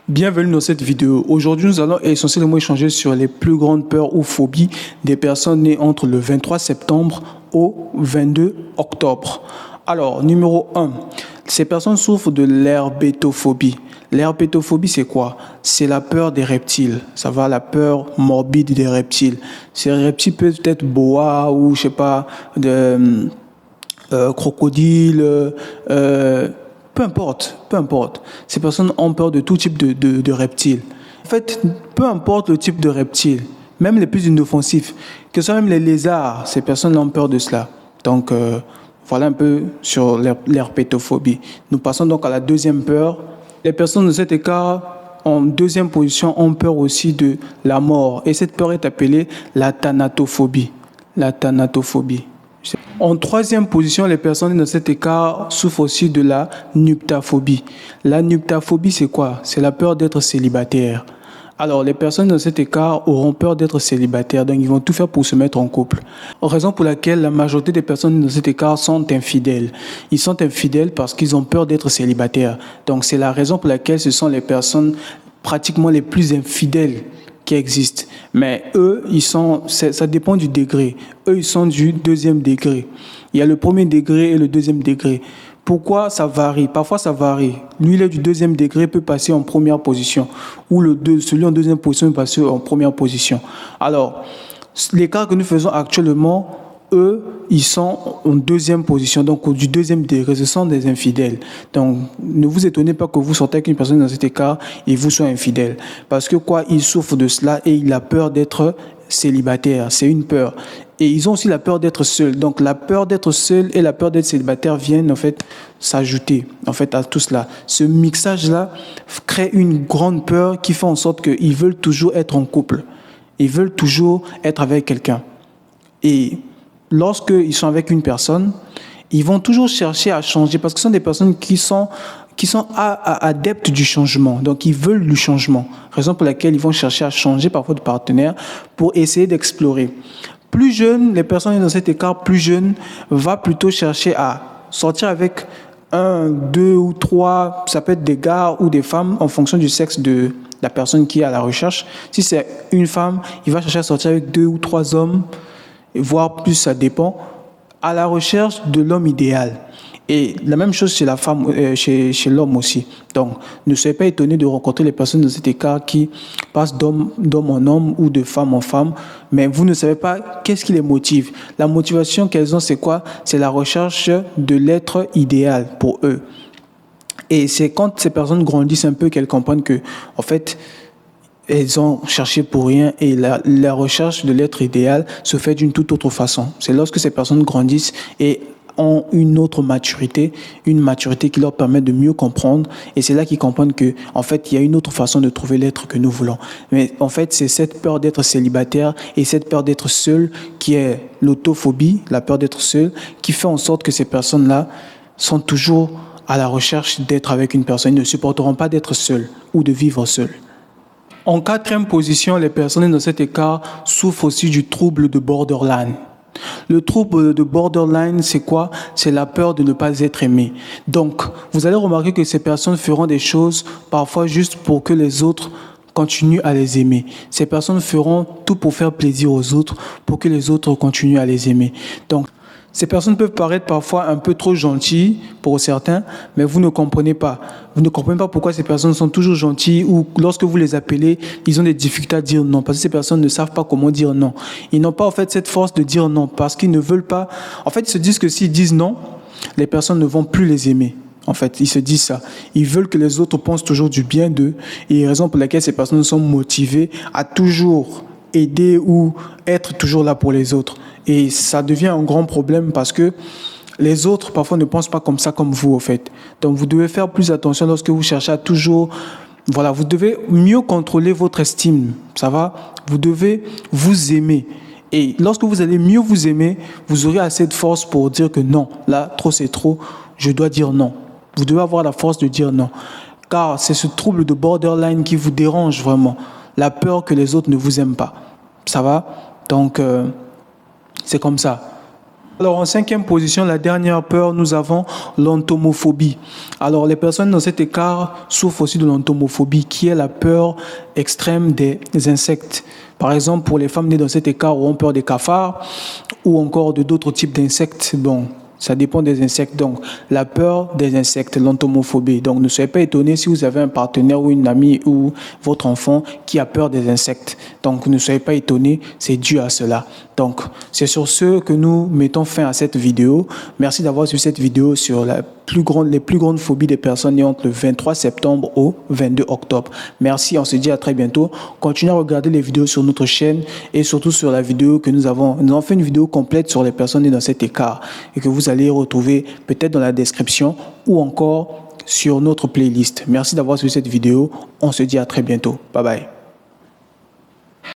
Bienvenue dans cette vidéo. Aujourd'hui, nous allons essentiellement échanger sur les plus grandes peurs ou phobies des personnes nées entre le 23 septembre au 22 octobre. Alors, numéro 1, ces personnes souffrent de l'herpétophobie. L'herpétophobie, c'est quoi? C'est la peur des reptiles. Ça va, la peur morbide des reptiles. Ces reptiles peuvent être boa ou, je sais pas, de crocodile, peu importe. Ces personnes ont peur de tout type de reptiles. En fait, peu importe le type de reptile, même les plus inoffensifs, que ce soit même les lézards, ces personnes ont peur de cela. Donc, voilà un peu sur l'herpétophobie. Nous passons donc à la deuxième peur. Les personnes de cet écart, en deuxième position, ont peur aussi de la mort. Et cette peur est appelée la thanatophobie. La thanatophobie. En troisième position, les personnes dans cet écart souffrent aussi de la nuptaphobie. La nuptaphobie, c'est quoi? C'est la peur d'être célibataire. Alors, les personnes dans cet écart auront peur d'être célibataires, donc ils vont tout faire pour se mettre en couple. Raison pour laquelle la majorité des personnes dans cet écart sont infidèles. Ils sont infidèles parce qu'ils ont peur d'être célibataires. Donc, c'est la raison pour laquelle ce sont les personnes pratiquement les plus infidèles qui existent. Mais eux, ça dépend du degré. Eux, ils sont du deuxième degré. Il y a le premier degré et le deuxième degré. Pourquoi ça varie? Parfois, ça varie. Lui, il est du deuxième degré, peut passer en première position. Ou celui en deuxième position peut passer en première position. Alors, les cas que nous faisons actuellement, eux, ils sont en deuxième position, donc du deuxième degré, ce sont des infidèles. Donc, ne vous étonnez pas que vous sortez avec une personne dans cet écart et vous soyez infidèle. Parce que il souffre de cela et il a peur d'être célibataire. C'est une peur. Et ils ont aussi la peur d'être seuls. Donc, la peur d'être seul et la peur d'être célibataire viennent, en fait, s'ajouter, en fait, à tout cela. Ce mixage-là crée une grande peur qui fait en sorte qu'ils veulent toujours être en couple. Ils veulent toujours être avec quelqu'un. Et lorsqu'ils sont avec une personne, ils vont toujours chercher à changer parce que ce sont des personnes qui sont adeptes du changement. Donc, ils veulent du changement. Raison pour laquelle ils vont chercher à changer parfois de partenaire pour essayer d'explorer. Plus jeunes, les personnes dans cet écart plus jeunes vont plutôt chercher à sortir avec 1, 2 ou 3, ça peut être des gars ou des femmes en fonction du sexe de la personne qui est à la recherche. Si c'est une femme, il va chercher à sortir avec 2 ou 3 hommes, voire plus, ça dépend, à la recherche de l'homme idéal. Et la même chose chez la femme, chez l'homme aussi. Donc, ne soyez pas étonnés de rencontrer les personnes dans cet écart qui passent d'homme en homme ou de femme en femme, mais vous ne savez pas qu'est-ce qui les motive. La motivation qu'elles ont, c'est quoi? C'est la recherche de l'être idéal pour eux. Et c'est quand ces personnes grandissent un peu qu'elles comprennent que, en fait, elles ont cherché pour rien et la recherche de l'être idéal se fait d'une toute autre façon. C'est lorsque ces personnes grandissent et ont une autre maturité, une maturité qui leur permet de mieux comprendre, et c'est là qu'ils comprennent que, en fait, il y a une autre façon de trouver l'être que nous voulons. Mais en fait, c'est cette peur d'être célibataire et cette peur d'être seul qui est l'autophobie, la peur d'être seul, qui fait en sorte que ces personnes-là sont toujours à la recherche d'être avec une personne. Ils ne supporteront pas d'être seuls ou de vivre seuls. En quatrième position, les personnes dans cet écart souffrent aussi du trouble de borderline. Le trouble de borderline, c'est quoi? C'est la peur de ne pas être aimé. Donc, vous allez remarquer que ces personnes feront des choses parfois juste pour que les autres continuent à les aimer. Ces personnes feront tout pour faire plaisir aux autres, pour que les autres continuent à les aimer. Donc, ces personnes peuvent paraître parfois un peu trop gentilles pour certains, mais vous ne comprenez pas. Vous ne comprenez pas pourquoi ces personnes sont toujours gentilles ou lorsque vous les appelez, ils ont des difficultés à dire non parce que ces personnes ne savent pas comment dire non. Ils n'ont pas en fait cette force de dire non parce qu'ils ne veulent pas. En fait, ils se disent que s'ils disent non, les personnes ne vont plus les aimer. En fait, ils se disent ça. Ils veulent que les autres pensent toujours du bien d'eux et raison pour laquelle ces personnes sont motivées à toujours aider ou être toujours là pour les autres. Et ça devient un grand problème parce que les autres, parfois, ne pensent pas comme ça, comme vous, en fait. Donc, vous devez faire plus attention lorsque vous cherchez à toujours... Voilà, vous devez mieux contrôler votre estime, ça va? Vous devez vous aimer. Et lorsque vous allez mieux vous aimer, vous aurez assez de force pour dire que non, là, trop c'est trop, je dois dire non. Vous devez avoir la force de dire non. Car c'est ce trouble de borderline qui vous dérange vraiment. La peur que les autres ne vous aiment pas. Ça va? Donc, c'est comme ça. Alors en cinquième position, la dernière peur, nous avons l'entomophobie. Alors les personnes dans cet écart souffrent aussi de l'entomophobie, qui est la peur extrême des insectes. Par exemple, pour les femmes nées dans cet écart ont peur des cafards ou encore de d'autres types d'insectes. Bon, ça dépend des insectes. Donc, la peur des insectes, l'entomophobie. Donc, ne soyez pas étonnés si vous avez un partenaire ou une amie ou votre enfant qui a peur des insectes. Donc, ne soyez pas étonnés, c'est dû à cela. Donc, c'est sur ce que nous mettons fin à cette vidéo. Merci d'avoir suivi cette vidéo sur les plus grandes phobies des personnes nées entre le 23 septembre au 22 octobre. Merci, on se dit à très bientôt. Continuez à regarder les vidéos sur notre chaîne et surtout sur la vidéo que nous avons. Nous avons fait une vidéo complète sur les personnes nées dans cet écart et que vous allez retrouver peut-être dans la description ou encore sur notre playlist. Merci d'avoir suivi cette vidéo. On se dit à très bientôt. Bye bye.